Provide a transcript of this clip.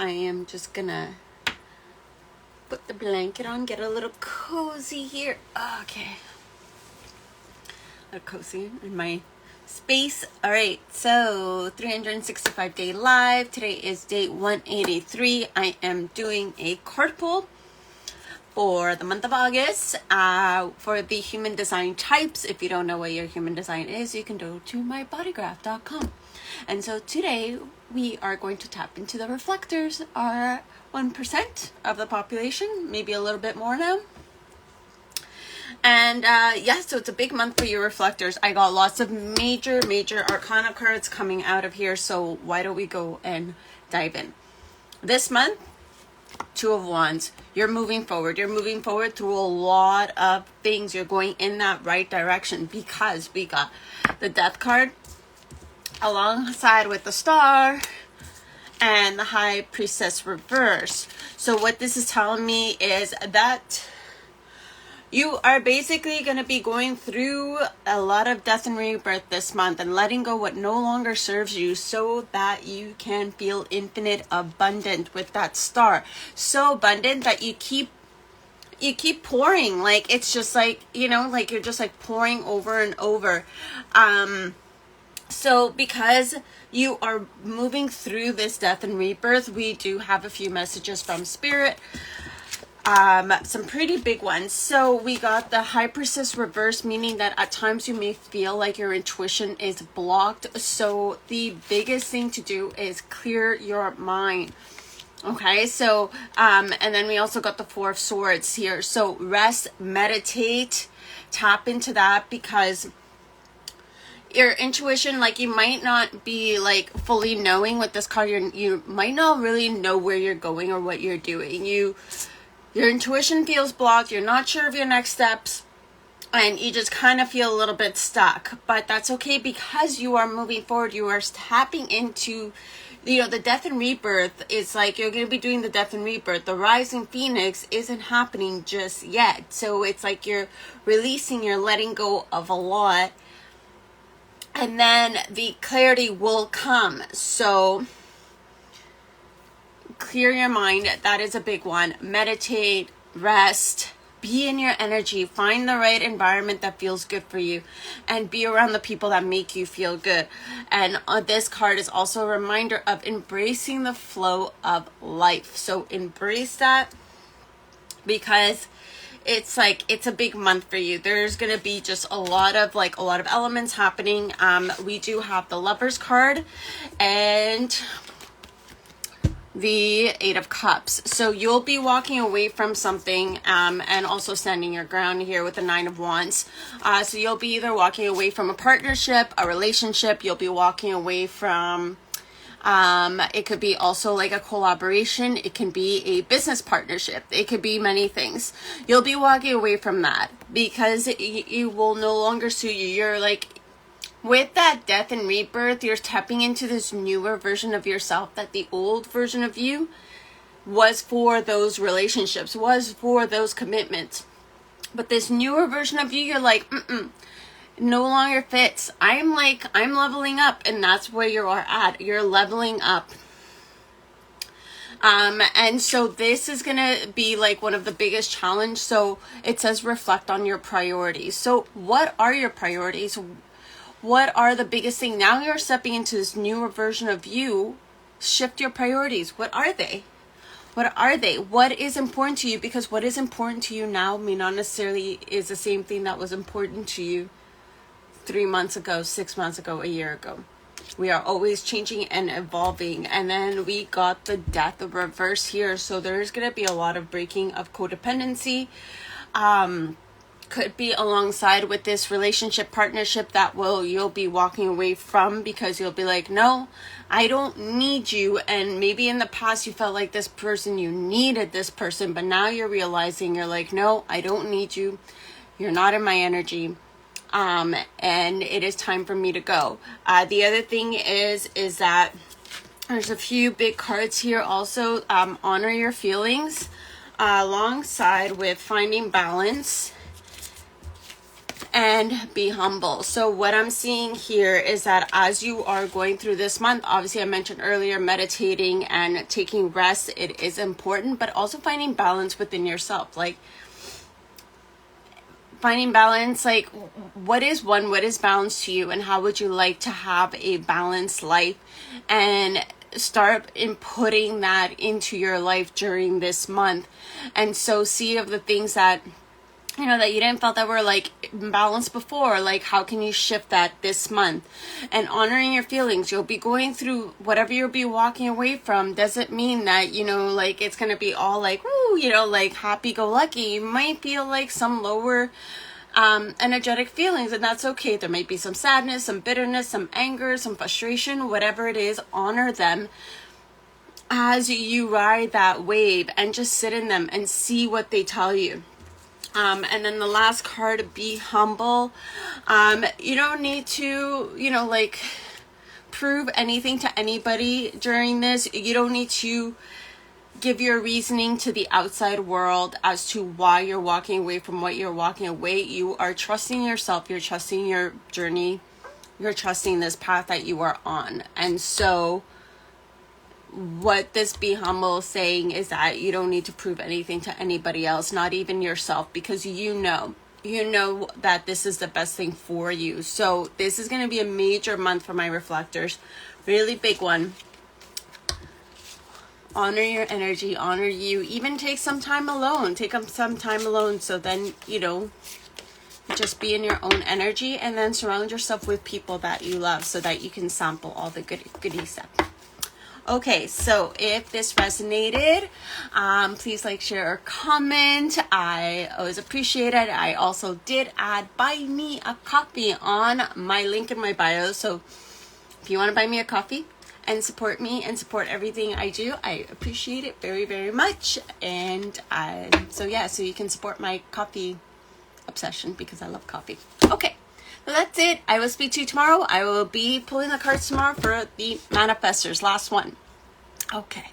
I am just gonna put the blanket on, get a little cozy here. Okay. A little cozy in my space. All right, so 365-day live. Today is day 183. I am doing a card pull for the month of August for the human design types. If you don't know what your human design is, you can go to mybodygraph.com. And so today we are going to tap into the reflectors, are 1% of the population, maybe a little bit more now. And so it's a big month for your reflectors. I got lots of major arcana cards coming out of here, so why don't we go and dive in. This month, Two of Wands. You're moving forward. You're moving forward through a lot of things. You're going in that right direction because we got the Death card alongside with the Star and the High Priestess reverse. So what this is telling me is that you are basically going to be going through a lot of death and rebirth this month and letting go what no longer serves you so that you can feel infinite abundant with that Star. So abundant that you keep pouring. Like, it's just like, like you're just like pouring over and over. So because you are moving through this death and rebirth, we do have a few messages from Spirit. Some pretty big ones. So we got the High Priestess reverse, meaning that at times you may feel like your intuition is blocked. So the biggest thing to do is clear your mind. Okay, so and then we also got the Four of Swords here. So rest, meditate, tap into that, because your intuition, like, you might not be like fully knowing with this card. You might not really know where you're going or what you're doing. Your intuition feels blocked. You're not sure of your next steps, and you just kind of feel a little bit stuck. But that's okay, because you are moving forward. You are tapping into, the death and rebirth. It's like you're going to be doing the death and rebirth. The rising phoenix isn't happening just yet. So it's like you're releasing, you're letting go of a lot. And then the clarity will come. So clear your mind. That is a big one. Meditate, rest, be in your energy, find the right environment that feels good for you, and be around the people that make you feel good. And this card is also a reminder of embracing the flow of life. So embrace that, because it's like, it's a big month for you. There's going to be just a lot of elements happening. We do have the Lovers card and the Eight of Cups. So you'll be walking away from something, and also standing your ground here with the Nine of Wands. So you'll be either walking away from a partnership, a relationship. You'll be walking away from, it could be also like a collaboration. It can be a business partnership. It could be many things. You'll be walking away from that because you will no longer suit you. You're like, with that death and rebirth, you're tapping into this newer version of yourself, that the old version of you was for those relationships, was for those commitments. But this newer version of you, you're like, no longer fits. I'm leveling up, and that's where you are at. You're leveling up. And so this is going to be like one of the biggest challenge. So it says reflect on your priorities. So what are your priorities? What are the biggest thing? Now you're stepping into this newer version of you. Shift your priorities. What are they? What are they? What is important to you? Because what is important to you now may not necessarily is the same thing that was important to you 3 months ago, 6 months ago, a year ago. We are always changing and evolving. And then we got the Death of reverse here. So there's going to be a lot of breaking of codependency. Could be alongside with this relationship partnership that you'll be walking away from, because you'll be like, no, I don't need you. And maybe in the past you felt like this person, you needed this person, but now you're realizing, you're like, no, I don't need you. You're not in my energy. And it is time for me to go. The other thing is that there's a few big cards here also. Honor your feelings, alongside with finding balance. and be humble. So what I'm seeing here is that as you are going through this month, obviously I mentioned earlier, meditating and taking rest, it is important, but also finding balance within yourself. Like finding balance, like what is balance to you, and how would you like to have a balanced life, and start inputting that into your life during this month. And so see of the things that that you didn't felt that were like balanced before, like how can you shift that this month, and honoring your feelings. You'll be going through whatever you'll be walking away from doesn't mean that like it's gonna be all like woo, like happy-go-lucky. You might feel like some lower energetic feelings, and that's okay. There might be some sadness, some bitterness, some anger, some frustration, whatever it is. Honor them as you ride that wave, and just sit in them and see what they tell you. And then the last card, be humble. You don't need to, like prove anything to anybody during this. You don't need to give your reasoning to the outside world as to why you're walking away from what you're walking away. You are trusting yourself. You're trusting your journey. You're trusting this path that you are on. And so what this be humble is saying is that you don't need to prove anything to anybody else, not even yourself, because you know that this is the best thing for you. So this is going to be a major month for my reflectors, really big one. Honor your energy, honor you. Even take some time alone. So then just be in your own energy, and then surround yourself with people that you love so that you can sample all the goodie stuff. Okay, so if this resonated, please like, share, or comment. I always appreciate it. I also did add buy me a coffee on my link in my bio. So if you want to buy me a coffee and support me and support everything I do, I appreciate it very, very much. And so you can support my coffee obsession, because I love coffee. Okay. So that's it. I will speak to you tomorrow. I will be pulling the cards tomorrow for the manifestors. Last one. Okay.